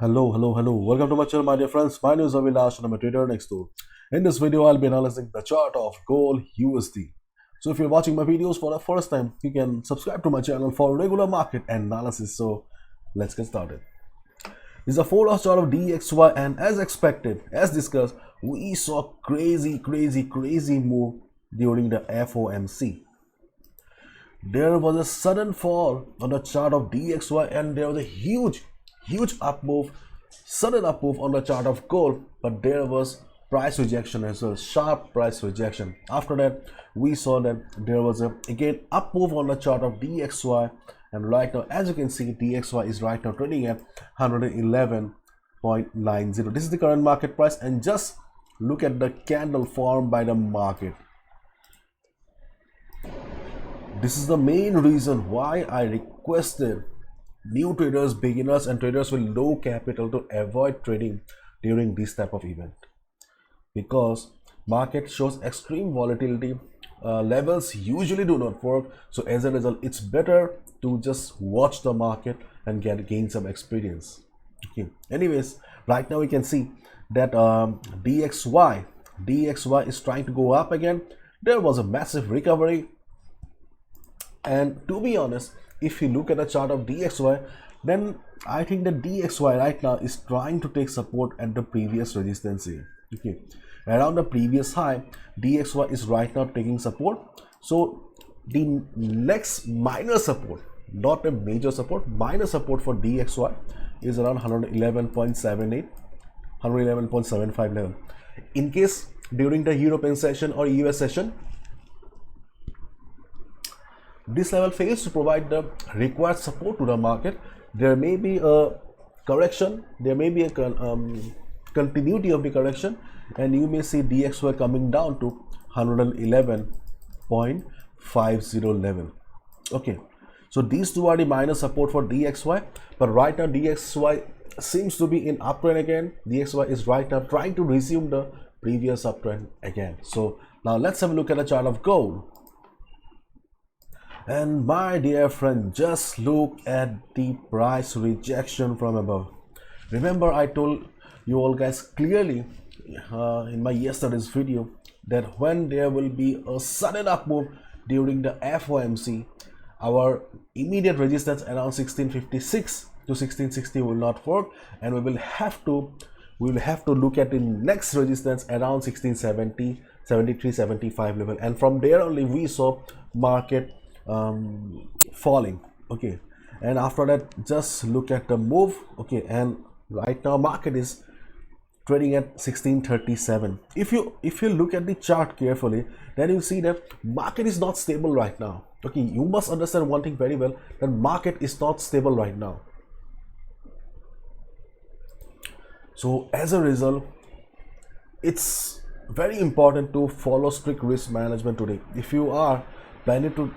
Hello. Welcome to my channel, my dear friends. My name is Avilash and I'm a trader next door. In this video, I'll be analyzing the chart of gold USD. So if you're watching my videos for the first time, you can subscribe to my channel for regular market analysis. So let's get started. This is a 4-hour chart of DXY, and as expected, as discussed, we saw crazy move during the FOMC. There was a sudden fall on the chart of DXY and there was a huge up move, sudden up move on the chart of gold, but there was price rejection as well, sharp price rejection. After that, we saw that there was again up move on the chart of DXY, and right now, as you can see, DXY is right now trading at 111.90. This is the current market price, and just look at the candle formed by the market. This is the main reason why I requested new traders, beginners and traders with low capital to avoid trading during this type of event, because market shows extreme volatility. Levels usually do not work, so as a result, it's better to just watch the market and gain some experience. Okay. Anyways, right now we can see that DXY is trying to go up again. There was a massive recovery. And to be honest, if you look at the chart of DXY, then I think that DXY right now is trying to take support at the previous resistance here. Okay, around the previous high, DXY is right now taking support. So the next minor support, not a major support, minor support for DXY is around 111.78, 111.75 level. In case during the European session or US session, this level fails to provide the required support to the market, there may be a correction, there may be a continuity of the correction, and you may see DXY coming down to 111.50 level. Okay, so these two are the minor support for DXY, but right now DXY seems to be in uptrend again. DXY is right now trying to resume the previous uptrend again. So now let's have a look at the chart of gold. And my dear friend, just look at the price rejection from above. Remember, I told you all guys clearly in my yesterday's video that when there will be a sudden up move during the FOMC, our immediate resistance around 1656 to 1660 will not work, and we will have to look at the next resistance around 1670, 73, 75 level, and from there only we saw market falling. Okay, and after that, just look at the move. Okay, and right now market is trading at 1637. If you look at the chart carefully, then you see that market is not stable right now. Okay, you must understand one thing very well, that market is not stable right now. So as a result, it's very important to follow strict risk management today. If you are planning to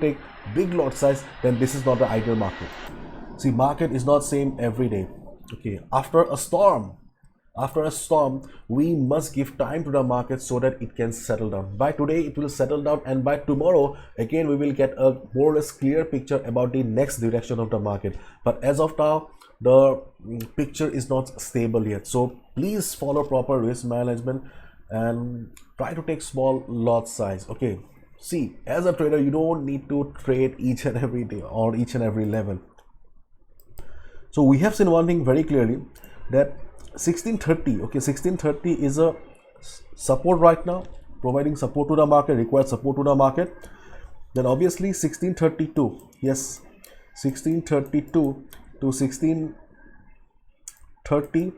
take big lot size, then this is not the ideal market. See, market is not same every day. Okay, after a storm, we must give time to the market so that it can settle down. By today it will settle down, and by tomorrow again we will get a more or less clear picture about the next direction of the market. But as of now, the picture is not stable yet. So please follow proper risk management and try to take small lot size. Okay, see, as a trader, you don't need to trade each and every day or each and every level. So we have seen one thing very clearly, that 1630, okay, 1630 is a support right now, providing support to the market, required support to the market. Then obviously 1632, yes, 1632 to 1630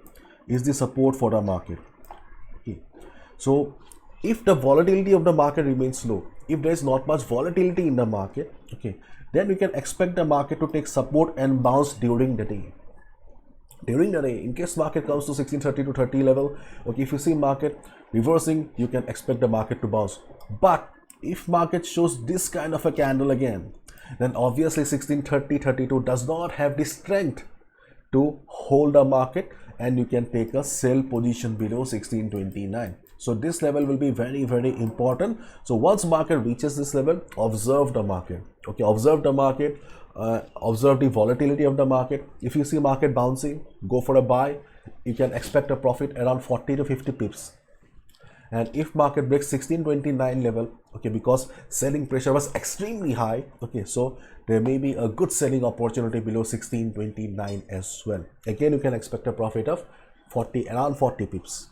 is the support for the market. Okay, so if the volatility of the market remains low, if there is not much volatility in the market, okay, then we can expect the market to take support and bounce during the day. In case market comes to 1630 to 30 level, okay, if you see market reversing, you can expect the market to bounce. But if market shows this kind of a candle again, then obviously 1630, 32 does not have the strength to hold the market, and you can take a sell position below 1629. So this level will be very, very important. So once market reaches this level, observe the market. Okay, observe the market, observe the volatility of the market. If you see market bouncing, go for a buy. You can expect a profit around 40 to 50 pips. And if market breaks 1629 level, okay, because selling pressure was extremely high, okay, so there may be a good selling opportunity below 1629 as well. Again, you can expect a profit of around 40 pips.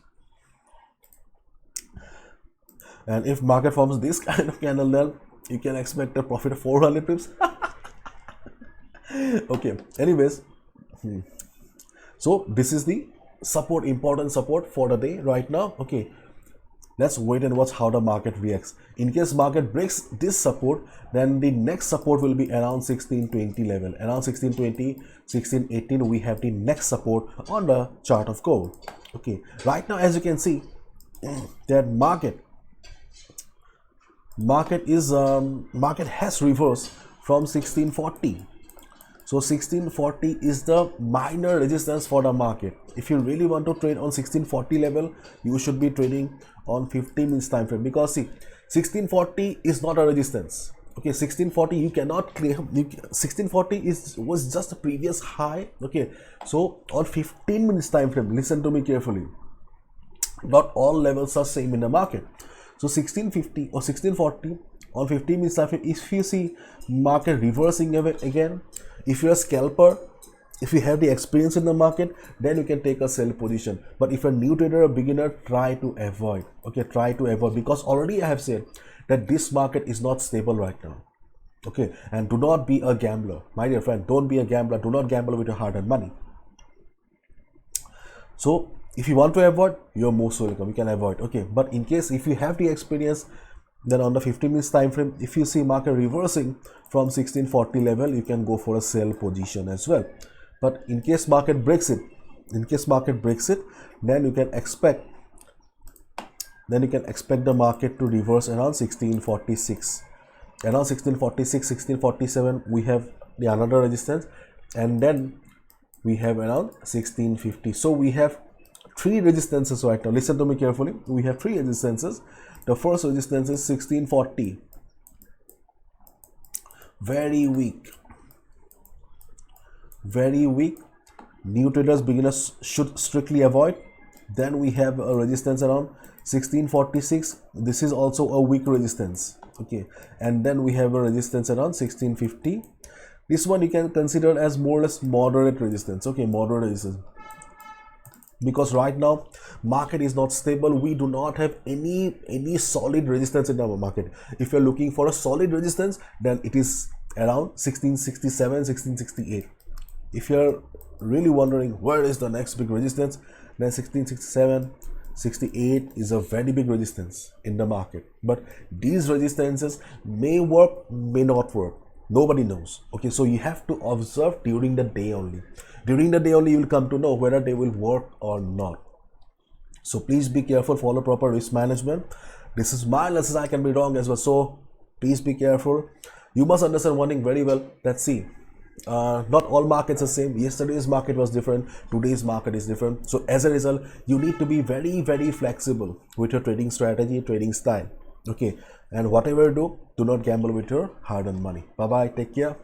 And if market forms this kind of candle, then you can expect a profit of 400 pips. Okay, anyways, so this is the support, important support for the day right now. Okay, let's wait and watch how the market reacts. In case market breaks this support, then the next support will be around 1620 level. Around 1620, 1618, we have the next support on the chart of gold. Okay, right now, as you can see, that market has reversed from 1640. So 1640 is the minor resistance for the market. If you really want to trade on 1640 level, you should be trading on 15 minutes time frame, because see, 1640 is not a resistance. Okay, 1640 you cannot claim. 1640 was just a previous high. Okay, so on 15 minutes time frame, listen to me carefully. Not all levels are same in the market. So 1650 or 1640 on 15 minutes time frame, if you see market reversing again, if you're a scalper, if you have the experience in the market, then you can take a sell position. But if you're a new trader or beginner, try to avoid. Okay, try to avoid, because already I have said that this market is not stable right now. Okay, and do not be a gambler, my dear friend. Don't be a gambler. Do not gamble with your hard-earned money. So if you want to avoid, you're most welcome. You can avoid. Okay, but in case if you have the experience, then on the 15 minutes time frame, if you see market reversing from 1640 level, you can go for a sell position as well. But in case market breaks it, then you can expect the market to reverse around 1646. Around 1646, 1647, we have the another resistance, and then we have around 1650. So we have three resistances right now. Listen to me carefully. We have three resistances. The first resistance is 1640. Very weak. Very weak. New traders, beginners should strictly avoid. Then we have a resistance around 1646. This is also a weak resistance. Okay, and then we have a resistance around 1650. This one you can consider as more or less moderate resistance. Okay, moderate resistance, because right now market is not stable. We do not have any solid resistance in the market. If you're looking for a solid resistance, then it is around 1667, 1668. If you're really wondering where is the next big resistance, then 1667, 68 is a very big resistance in the market. But these resistances may work, may not work. Nobody knows. Okay, so you have to observe during the day only. During the day only, you will come to know whether they will work or not. So please be careful, follow proper risk management. This is my lesson. I can be wrong as well. So please be careful. You must understand one thing very well. Let's see. Not all markets are same. Yesterday's market was different. Today's market is different. So as a result, you need to be very, very flexible with your trading strategy, trading style. Okay. And whatever you do not gamble with your hard-earned money. Bye-bye. Take care.